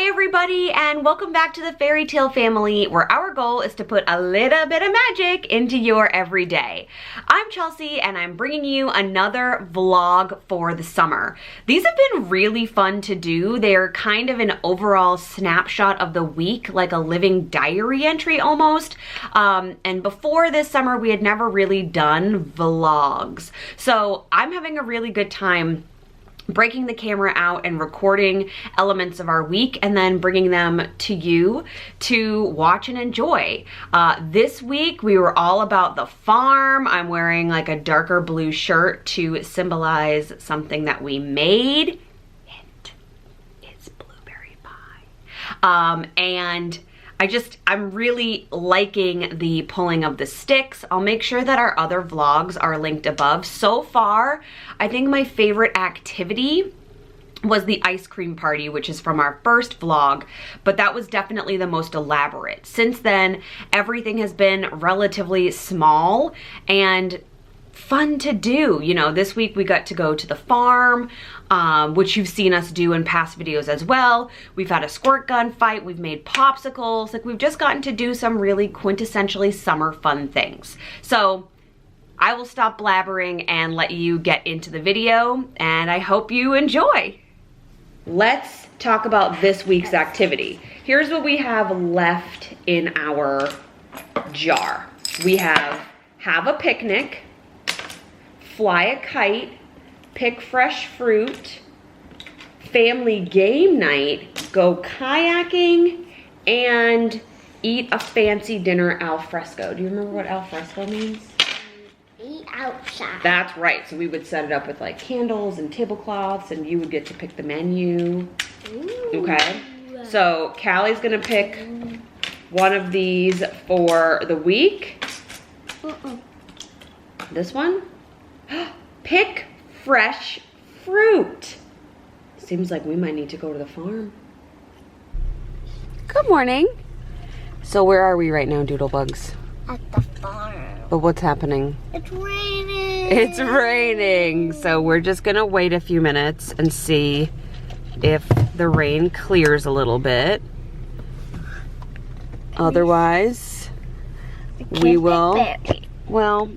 Hi everybody, and welcome back to the Fairy Tale family, where our goal is to put a little bit of magic into your everyday. I'm Chelsea, and I'm bringing you another vlog for the summer. These have been really fun to do. They're kind of an overall snapshot of the week, like a living diary entry almost. And before this summer, we had never really done vlogs. So I'm having a really good time breaking the camera out and recording elements of our week and then bringing them to you to watch and enjoy. This week we were all about the farm. I'm wearing like a darker blue shirt to symbolize something that we made. Hint, it's blueberry pie. And I'm really liking the pulling of the sticks. I'll make sure that our other vlogs are linked above. So far, I think my favorite activity was the ice cream party, which is from our first vlog, but that was definitely the most elaborate. Since then, everything has been relatively small and fun to do. You know, this week we got to go to the farm, which you've seen us do in past videos as well. We've had a squirt gun fight, we've made popsicles, like we've just gotten to do some really quintessentially summer fun things. So I will stop blabbering and let you get into the video, and I hope you enjoy. Let's talk about this week's activity. Here's what we have left in our jar. We have a picnic, fly a kite, pick fresh fruit, family game night, go kayaking, and eat a fancy dinner al fresco. Do you remember what al fresco means? Eat outside. That's right. So we would set it up with like candles and tablecloths, and you would get to pick the menu. Ooh. Okay. So Callie's gonna pick one of these for the week. This one? Pick fresh fruit. Seems like we might need to go to the farm. Good morning. So where are we right now, Doodlebugs? At the farm. But what's happening? It's raining. It's raining. So we're just gonna wait a few minutes and see if the rain clears a little bit. Otherwise, we will. Well,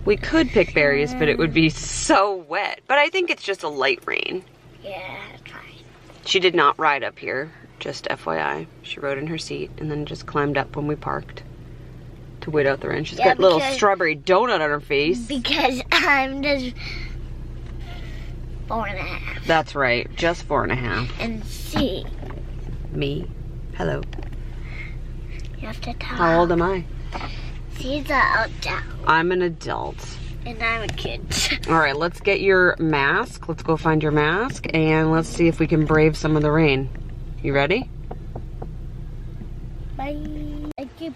we could pick berries, but it would be so wet. But I think it's just a light rain. Yeah, that's right. She did not ride up here, just FYI. She rode in her seat and then just climbed up when we parked to wait out the rain. She's got a little strawberry donut on her face. Because I'm just 4.5. That's right, just 4.5. And see. Me? Hello. You have to tell. How old am I? She's an adult. I'm an adult. And I'm a kid. All right, let's get your mask. Let's go find your mask and let's see if we can brave some of the rain. You ready? Bye. Thank you.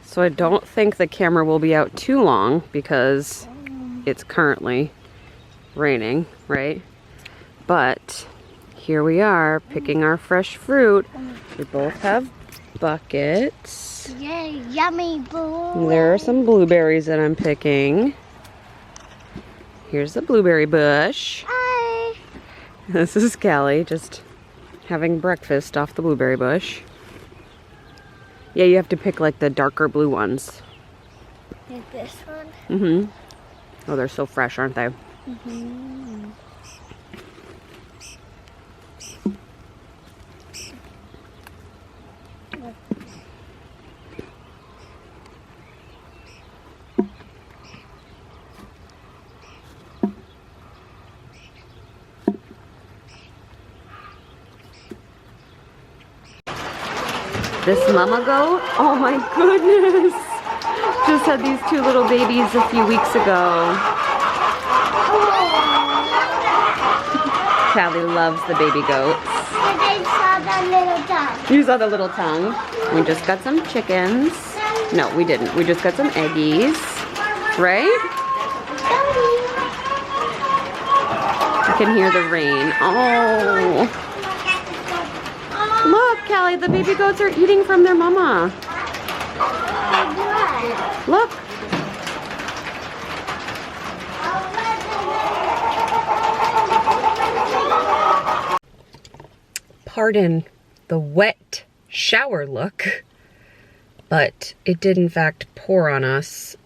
So I don't think the camera will be out too long because it's currently raining, right? But here we are picking our fresh fruit. We both have buckets. Yay, yummy boy. There are some blueberries that I'm picking. Here's the blueberry bush. Hi. This is Callie just having breakfast off the blueberry bush. Yeah, you have to pick like the darker blue ones. Like this one? Mm-hmm. Oh, they're so fresh, aren't they? Mm-hmm. This mama goat, oh my goodness, just had these two little babies a few weeks ago. Callie loves the baby goats. And I saw that little dog. You saw the little tongue. We just got some chickens. No, we didn't. We just got some eggies, right? I can hear the rain. Oh. Look, Callie, the baby goats are eating from their mama. Look. Pardon the wet shower look, but it did in fact pour on us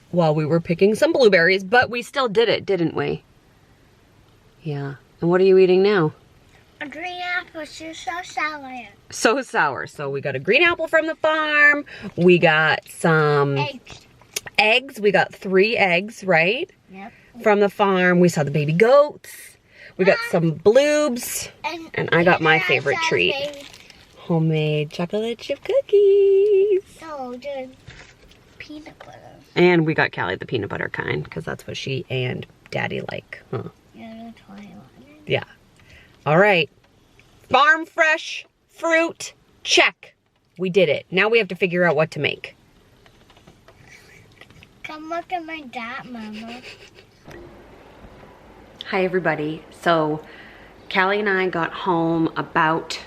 while we were picking some blueberries, but we still did it, didn't we? Yeah. And what are you eating now? A green apple, it's so sour. So sour. So we got a green apple from the farm. We got some eggs. We got 3 eggs, right? Yep. From the farm. We saw the baby goats. We got some bloobs. And I got my favorite treat. Homemade chocolate chip cookies. Oh, the peanut butter. And we got Callie the peanut butter kind, because that's what she and Daddy like. Huh? Yeah, that's why I want it. Yeah. All right. Farm fresh fruit. Check. We did it. Now we have to figure out what to make. Come look at my dad, Mama. Hi, everybody. So, Callie and I got home about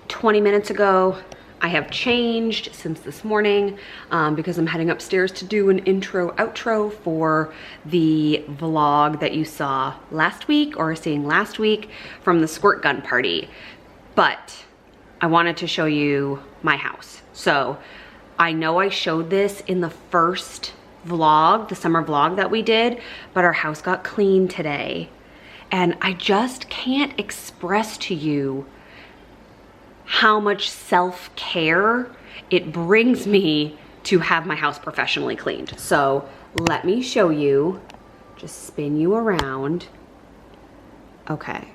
20 minutes ago. I have changed since this morning because I'm heading upstairs to do an intro outro for the vlog that you saw last week or seeing last week from the squirt gun party. But I wanted to show you my house. So I know I showed this in the first vlog, the summer vlog that we did, but our house got cleaned today. And I just can't express to you how much self-care it brings me to have my house professionally cleaned. So let me show you, just spin you around. Okay.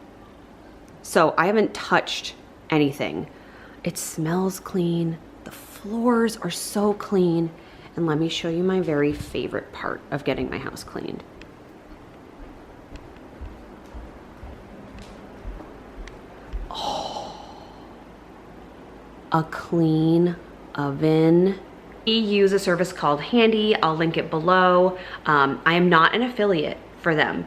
So I haven't touched anything. It smells clean. The floors are so clean. And let me show you my very favorite part of getting my house cleaned. A clean oven. We use a service called Handy. I'll link it below. I am not an affiliate for them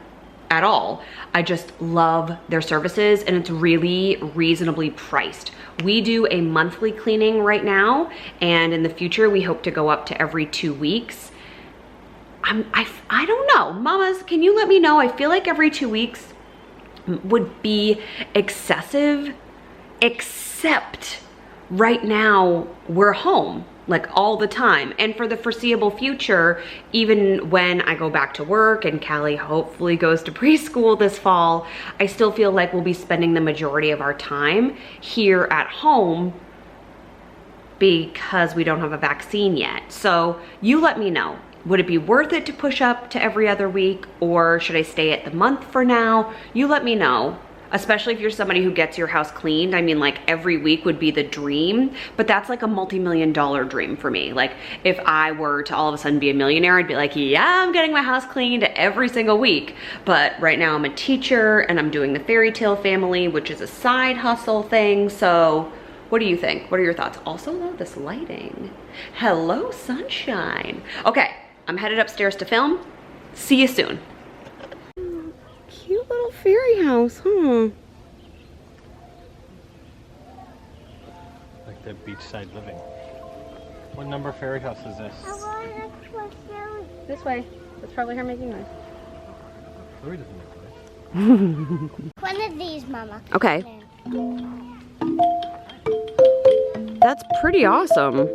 at all. I just love their services and it's really reasonably priced. We do a monthly cleaning right now, and in the future we hope to go up to every 2 weeks. I don't know, mamas, can you let me know? I feel like every 2 weeks would be excessive, except right now we're home like all the time, and for the foreseeable future, even when I go back to work and Callie hopefully goes to preschool this fall, I still feel like we'll be spending the majority of our time here at home because we don't have a vaccine yet. So you let me know. Would it be worth it to push up to every other week, or should I stay at the month for now? You let me know. Especially if you're somebody who gets your house cleaned. I mean, like every week would be the dream, but that's like a multi-million-dollar dream for me. Like if I were to all of a sudden be a millionaire, I'd be like, yeah, I'm getting my house cleaned every single week. But right now I'm a teacher and I'm doing the Fairy Tale Family, which is a side hustle thing. So what do you think? What are your thoughts? Also though, this lighting. Hello, sunshine. Okay, I'm headed upstairs to film. See you soon. Cute little fairy house, huh? Like that beachside living. What number fairy house is this? This way. That's probably her making noise. Fairy doesn't make noise. One of these, Mama. Okay. That's pretty awesome.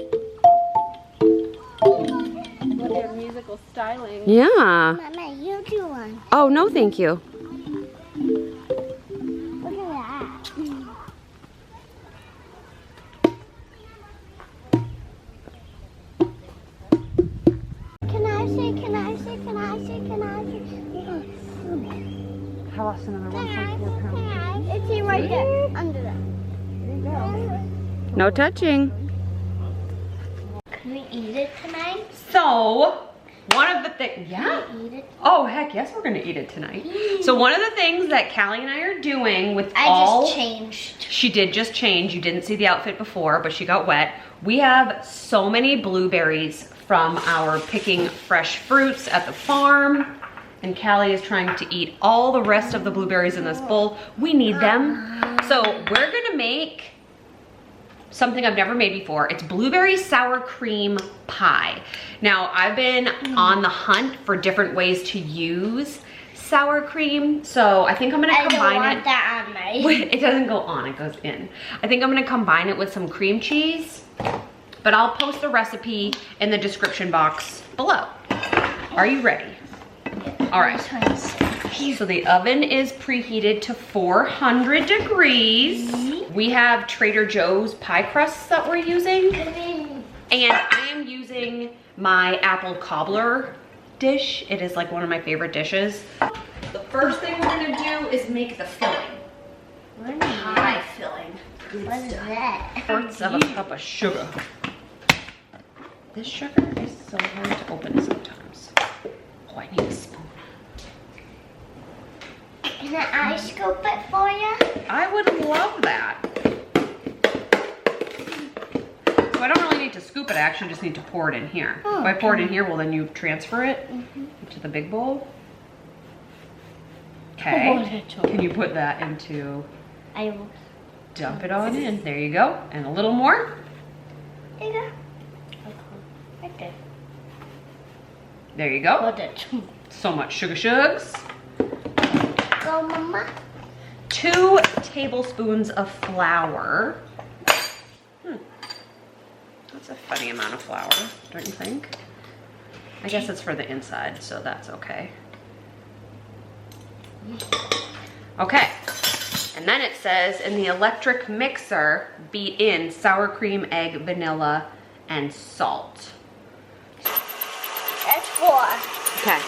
With their musical styling. Yeah. Mama, you do one. Oh, no, thank you. Look at that. Can I say? How lost another Can 1.4 pounds. I? It's right there, under that. No touching. Can we eat it tonight? So, one of the things, yeah. Can we eat it? Oh, heck yes, we're gonna eat it tonight. So one of the things that Callie and I are doing with I all... just changed. She did just change. You didn't see the outfit before, but she got wet. We have so many blueberries from our picking fresh fruits at the farm. And Callie is trying to eat all the rest of the blueberries in this bowl. We need them. So we're gonna make something I've never made before. It's blueberry sour cream pie. Now, I've been on the hunt for different ways to use sour cream. So I think I'm gonna combine I don't want it. that on my. Wait, it doesn't go on, it goes in. I think I'm gonna combine it with some cream cheese, but I'll post the recipe in the description box below. Are you ready? All right. So the oven is preheated to 400 degrees. We have Trader Joe's pie crusts that we're using. And I am using my apple cobbler dish. It is like one of my favorite dishes. The first thing we're gonna do is make the filling. Pie filling. What is that? Fourths of a cup of sugar. This sugar is so hard to open sometimes. Oh, I need a spoon. Can I scoop it for you? I would love that. So I don't really need to scoop it, I actually just need to pour it in here. Oh, if I pour it in here, well then you transfer it into the big bowl. Okay, can you put that into, I will. dump it on in. There you go, and a little more. There you go. Right there. There you go. Hold it. So much sugar shugs. Go, Mama. 2 tablespoons of flour. That's a funny amount of flour, don't you think? I guess it's for the inside, so that's okay. Okay, and then it says in the electric mixer, beat in sour cream, egg, vanilla, and salt. That's 4. Okay.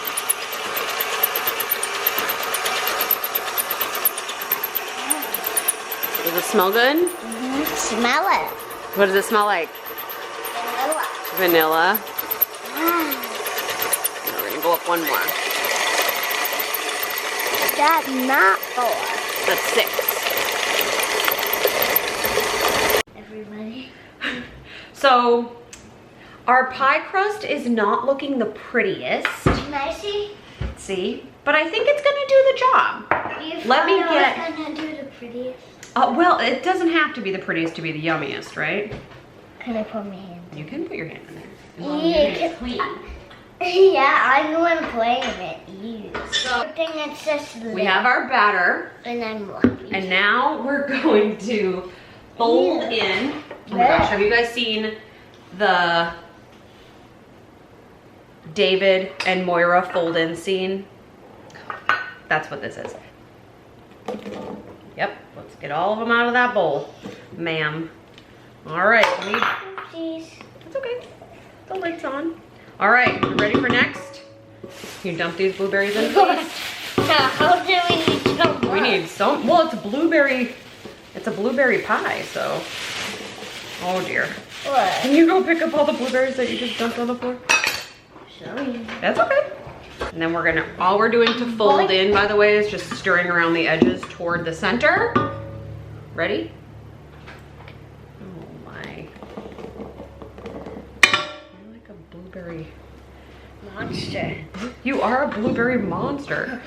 Does it smell good? Smell it. What does it smell like? Vanilla. Vanilla. We're gonna go up one more. That's not 4. That's 6. Everybody. So our pie crust is not looking the prettiest. Can I see? See? But I think it's gonna do the job. Let me get- I'm gonna do the prettiest. Well, it doesn't have to be the prettiest to be the yummiest, right? Can I put my hand? You can put your hand in there. As long as Yeah, your hand's clean. Yeah, I'm going to play with it. Ew. So Good thing it's just we have our batter, and I'm lucky. and now we're going to fold in. Oh my gosh, have you guys seen the David and Moira fold in scene? That's what this is. Yep, let's get all of them out of that bowl, ma'am. All right, Oopsies. it's okay. The lid's on. All right, you ready for next? Can you dump these blueberries in, please? How do we need so much? We need some, well, it's a blueberry pie, so. Oh dear. What? Can you go pick up all the blueberries that you just dumped on the floor? Sorry. That's okay. And then all we're doing to fold in, by the way, is just stirring around the edges toward the center. Ready? Oh my. You're like a blueberry Monster. You are a blueberry monster.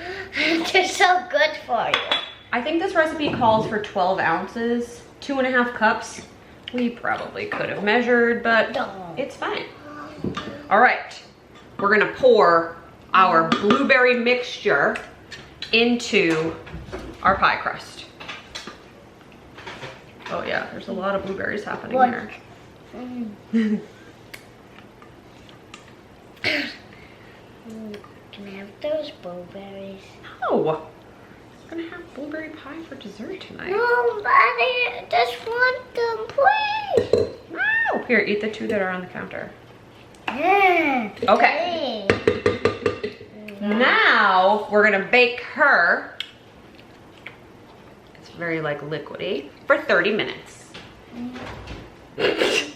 They're so good for you. I think this recipe calls for 12 ounces, 2.5 cups. We probably could have measured, but it's fine. All right, we're gonna pour our blueberry mixture into our pie crust. Oh yeah, there's a lot of blueberries happening here. Can I have those blueberries? No, we're gonna have blueberry pie for dessert tonight. No, but I just want them, please. No, here, eat the 2 that are on the counter. Yeah. Okay. Now we're gonna bake her. It's very like liquidy for 30 minutes.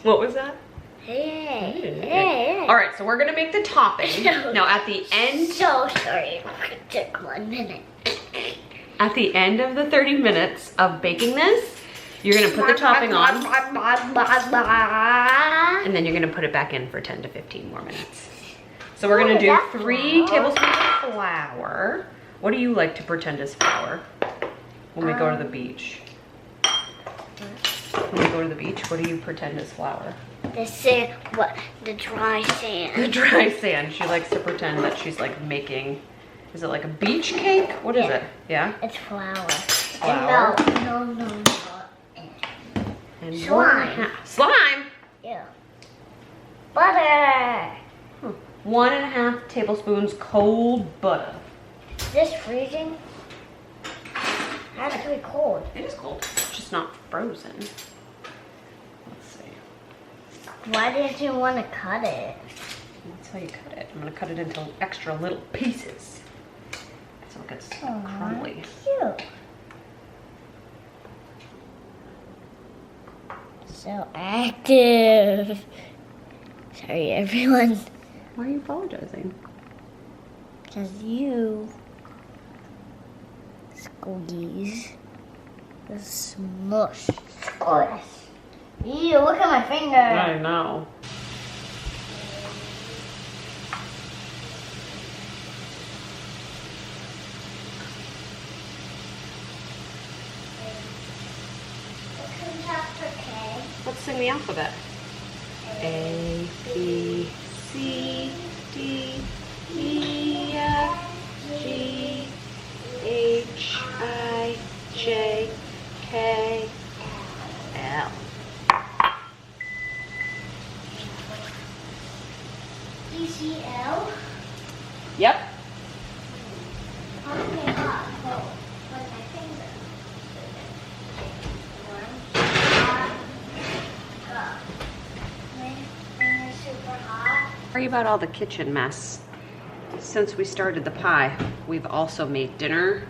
What was that? Hey. All right, so we're gonna make the topping. Now at the end, So sorry, it took 1 minute. at the end of the 30 minutes of baking this, you're gonna put the topping on, and then you're gonna put it back in for 10 to 15 more minutes. So we're gonna do 3 tablespoons of flour. What do you like to pretend is flour when we go to the beach? When we go to the beach, what do you pretend is flour? The sand, what? The dry The sand. dry sand. She likes to pretend that she's like making Is it like a beach cake? What is Yeah. it? Yeah? It's flour. Flour. And no. And Slime. Slime? Yeah. Butter. 1.5 tablespoons cold butter. Is this freezing? Has to be cold. It is cold. It's just not frozen. Let's see. Why did you want to cut it? That's how you cut it. I'm gonna cut it into extra little pieces. So it gets crumbly. Cute. So active. Sorry, everyone. Why are you apologizing? Because you squeeze the smush. Squish. Ew, look at my finger. I know. Let's sing the alphabet. A, B, C, D, E, F, G, H, I, J, K, L. ECL? Yep. Okay, hot, cold. With my finger. Finger super hot. Sorry about all the kitchen mess. Since we started the pie, we've also made dinner,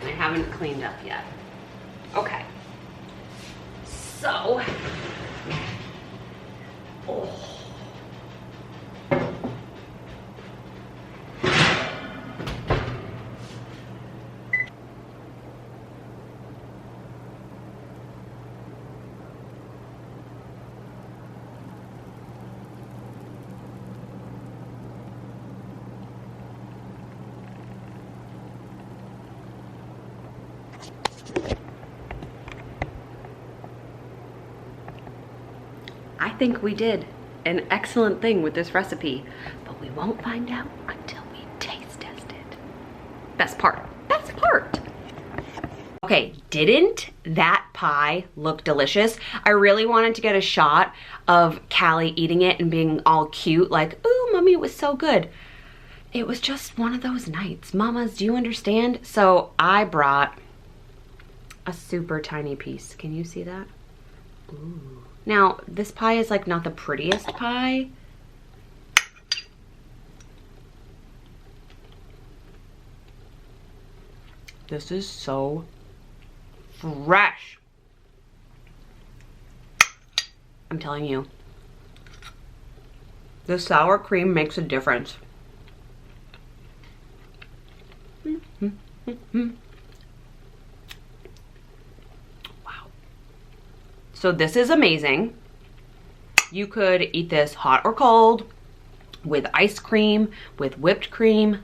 and I haven't cleaned up yet. Okay. So, oh. I think we did an excellent thing with this recipe, but we won't find out until we taste test it. Best part. Best part. Okay, didn't that pie look delicious? I really wanted to get a shot of Callie eating it and being all cute, like, ooh, mommy, it was so good. It was just one of those nights. Mamas, do you understand? So I brought a super tiny piece. Can you see that? Ooh. Now, this pie is like not the prettiest pie. This is so fresh. I'm telling you. The sour cream makes a difference. Wow. So this is amazing. You could eat this hot or cold, with ice cream, with whipped cream,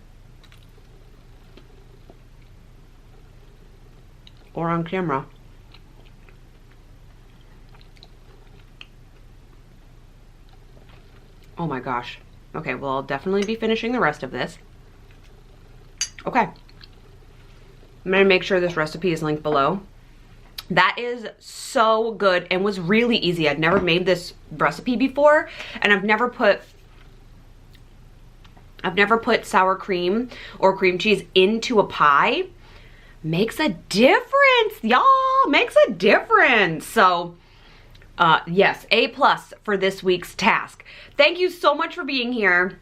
or on camera. Oh my gosh. Okay, well, I'll definitely be finishing the rest of this. Okay. I'm gonna make sure this recipe is linked below. That is so good and was really easy. I've never made this recipe before, and I've never put sour cream or cream cheese into a pie. Makes a difference, y'all. Makes a difference. So, yes, A+ for this week's task. Thank you so much for being here.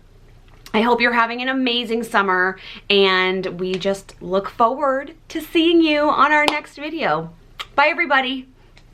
I hope you're having an amazing summer, and we just look forward to seeing you on our next video. Bye, everybody.